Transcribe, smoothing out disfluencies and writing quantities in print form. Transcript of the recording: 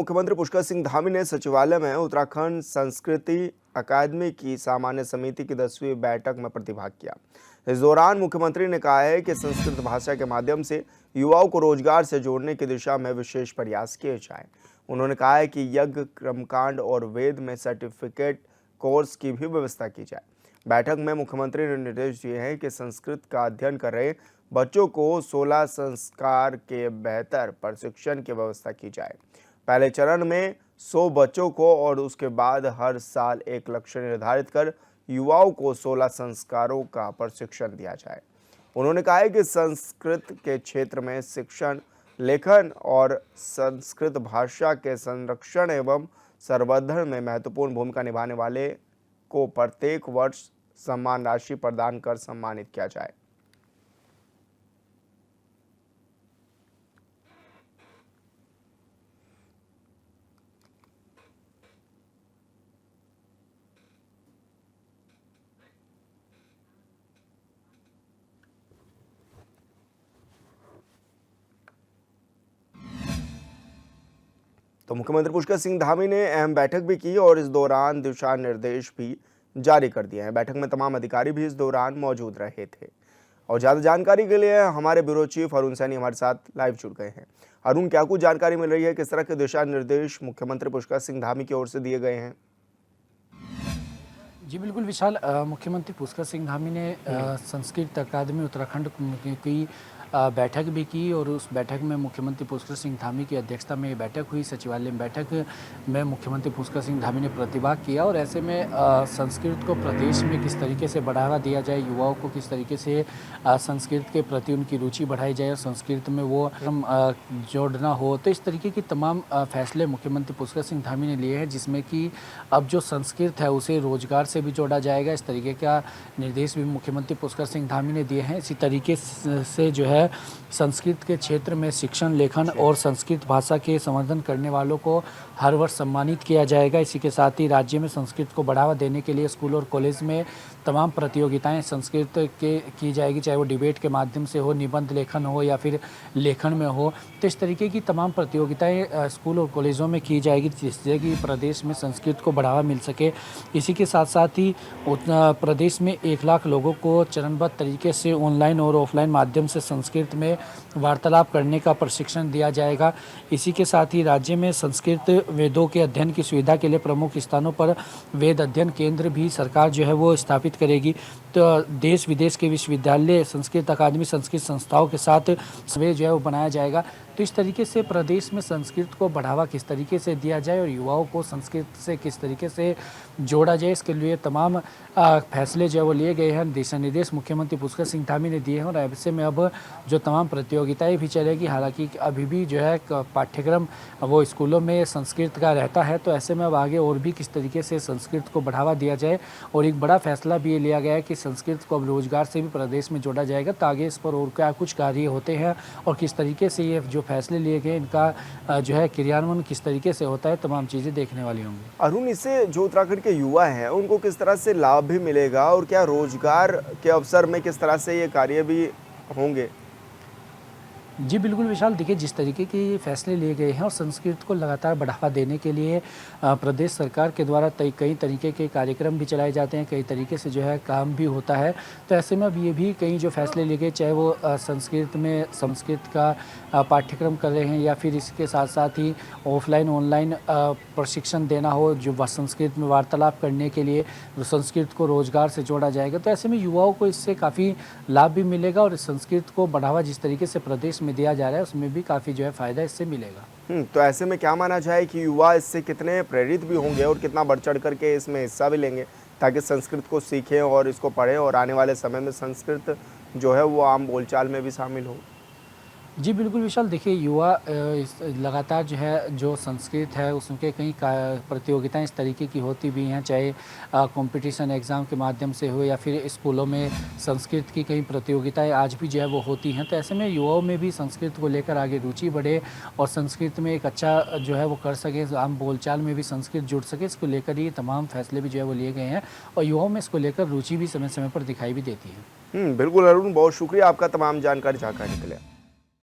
मुख्यमंत्री पुष्कर सिंह धामी ने सचिवालय में उत्तराखंड संस्कृति अकादमी की सामान्य समिति की 10वीं बैठक में प्रतिभाग किया। इस दौरान मुख्यमंत्री ने कहा है कि संस्कृत भाषा के माध्यम से युवाओं को रोजगार से जोड़ने की दिशा में विशेष प्रयास किए जाएं। उन्होंने कहा है कि यज्ञ, कर्मकांड और वेद में सर्टिफिकेट कोर्स की भी व्यवस्था की जाए। बैठक में मुख्यमंत्री ने निर्देश दिए हैं कि संस्कृत का अध्ययन कर रहे बच्चों को 16 संस्कार के बेहतर प्रशिक्षण की व्यवस्था की जाए। पहले चरण में 100 बच्चों को और उसके बाद हर साल एक लक्ष्य निर्धारित कर युवाओं को 16 संस्कारों का प्रशिक्षण दिया जाए। उन्होंने कहा है कि संस्कृत के क्षेत्र में शिक्षण, लेखन और संस्कृत भाषा के संरक्षण एवं संवर्धन में महत्वपूर्ण भूमिका निभाने वाले को प्रत्येक वर्ष सम्मान राशि प्रदान कर सम्मानित किया जाए। तो मुख्यमंत्री पुष्कर सिंह धामी ने अहम बैठक भी की और इस दौरान दिशा निर्देश भी जारी कर दिए हैं। बैठक में तमाम अधिकारी भी इस दौरान मौजूद रहे थे। और ज़्यादा जानकारी के लिए हमारे ब्यूरो चीफ अरुण सैनी हमारे साथ लाइव जुड़ गए हैं। अरुण, क्या कुछ जानकारी मिल रही है, किस तरह के दिशा निर्देश मुख्यमंत्री पुष्कर सिंह धामी की ओर से दिए गए हैं? जी बिल्कुल विशाल, मुख्यमंत्री पुष्कर सिंह धामी ने संस्कृत अकादमी उत्तराखंड की बैठक भी की और उस बैठक में मुख्यमंत्री पुष्कर सिंह धामी की अध्यक्षता में बैठक हुई। सचिवालय में बैठक में मुख्यमंत्री पुष्कर सिंह धामी ने प्रतिभाग किया और ऐसे में संस्कृत को प्रदेश में किस तरीके से बढ़ावा दिया जाए, युवाओं को किस तरीके से संस्कृत के प्रति उनकी रुचि बढ़ाई जाए और संस्कृत में वो जोड़ना हो, तो इस तरीके की तमाम फैसले मुख्यमंत्री पुष्कर सिंह धामी ने लिए हैं, जिसमें कि अब जो संस्कृत है उसे रोजगार से भी जोड़ा जाएगा। इस तरीके का निर्देश भी मुख्यमंत्री पुष्कर सिंह धामी ने दिए हैं। इसी तरीके से जो है संस्कृत के क्षेत्र में शिक्षण, लेखन और संस्कृत भाषा के संवर्धन करने वालों को हर वर्ष सम्मानित किया जाएगा। इसी के साथ ही राज्य में संस्कृत को बढ़ावा देने के लिए स्कूल और कॉलेज में तमाम प्रतियोगिताएं संस्कृत के की जाएगी, चाहे वो डिबेट के माध्यम से हो, निबंध लेखन हो या फिर लेखन में हो। तो इस तरीके की तमाम प्रतियोगिताएं स्कूल और कॉलेजों में की जाएगी, जिससे कि प्रदेश में संस्कृत को बढ़ावा मिल सके। इसी के साथ साथ ही प्रदेश में 1 लाख लोगों को चरणबद्ध तरीके से ऑनलाइन और ऑफलाइन माध्यम से संस्कृत में वार्तालाप करने का प्रशिक्षण दिया जाएगा। इसी के साथ ही राज्य में संस्कृत वेदों के अध्ययन की सुविधा के लिए प्रमुख स्थानों पर वेद अध्ययन केंद्र भी सरकार जो है वो स्थापित करेगी। तो देश विदेश के विश्वविद्यालय, संस्कृत अकादमी, संस्कृत संस्थाओं के साथ सर्वे जो है वो बनाया जाएगा। तो इस तरीके से प्रदेश में संस्कृत को बढ़ावा किस तरीके से दिया जाए और युवाओं को संस्कृत से किस तरीके से जोड़ा जाए, इसके लिए तमाम फैसले जो है वो लिए गए हैं। दिशा निर्देश मुख्यमंत्री पुष्कर सिंह धामी ने दिए हैं और ऐसे में अब जो तमाम प्रतियोगिताएं भी चलेगी। हालांकि अभी भी जो है पाठ्यक्रम वो स्कूलों में संस्कृत का रहता है, तो ऐसे में अब आगे और भी किस तरीके से संस्कृत को बढ़ावा दिया जाए। और एक बड़ा फैसला भी ये लिया गया है कि संस्कृत को अब रोजगार से भी प्रदेश में जोड़ा जाएगा। तो आगे इस पर और क्या कुछ कार्य होते हैं और किस तरीके से ये जो फैसले लिए गए इनका जो है क्रियान्वयन किस तरीके से होता है, तमाम चीज़ें देखने वाली होंगी। अरुण, इससे जो उत्तराखंड के युवा हैं उनको किस तरह से लाभ भी मिलेगा और क्या रोजगार के अवसर में किस तरह से ये कार्य भी होंगे? जी बिल्कुल विशाल, देखिए जिस तरीके के फैसले लिए गए हैं और संस्कृत को लगातार बढ़ावा देने के लिए प्रदेश सरकार के द्वारा कई तरीके के कार्यक्रम भी चलाए जाते हैं, कई तरीके से जो है काम भी होता है। तो ऐसे में अब ये भी कई जो फैसले लिए गए, चाहे वो संस्कृत में संस्कृत का पाठ्यक्रम कर रहे हैं या फिर इसके साथ साथ ही ऑफलाइन ऑनलाइन प्रशिक्षण देना हो, जो संस्कृत में वार्तालाप करने के लिए संस्कृत को रोजगार से जोड़ा जाएगा। तो ऐसे में युवाओं को इससे काफ़ी लाभ भी मिलेगा और संस्कृत को बढ़ावा जिस तरीके से प्रदेश में दिया जा रहा है उसमें भी काफ़ी जो है फ़ायदा इससे मिलेगा। तो ऐसे में क्या माना जाए कि युवा इससे कितने प्रेरित भी होंगे और कितना बढ़ चढ़ करके इसमें हिस्सा भी लेंगे ताकि संस्कृत को सीखें और इसको पढ़ें और आने वाले समय में संस्कृत जो है वो आम बोलचाल में भी शामिल हो? जी बिल्कुल विशाल, देखिए युवा लगातार जो है जो संस्कृत है उसके कई प्रतियोगिताएं इस तरीके की होती भी हैं, चाहे कंपटीशन एग्ज़ाम के माध्यम से हो या फिर स्कूलों में संस्कृत की कई प्रतियोगिताएं आज भी जो है वो होती हैं। तो ऐसे में युवाओं में भी संस्कृत को लेकर आगे रुचि बढ़े और संस्कृत में एक अच्छा जो है वो कर सके, आम बोलचाल में भी संस्कृत जुड़ सके, इसको लेकर ये तमाम फैसले भी जो है वो लिए गए हैं और युवाओं में इसको लेकर रुचि भी समय समय पर दिखाई भी देती है। बिल्कुल अरुण, बहुत शुक्रिया आपका तमाम जानकारी के लिए।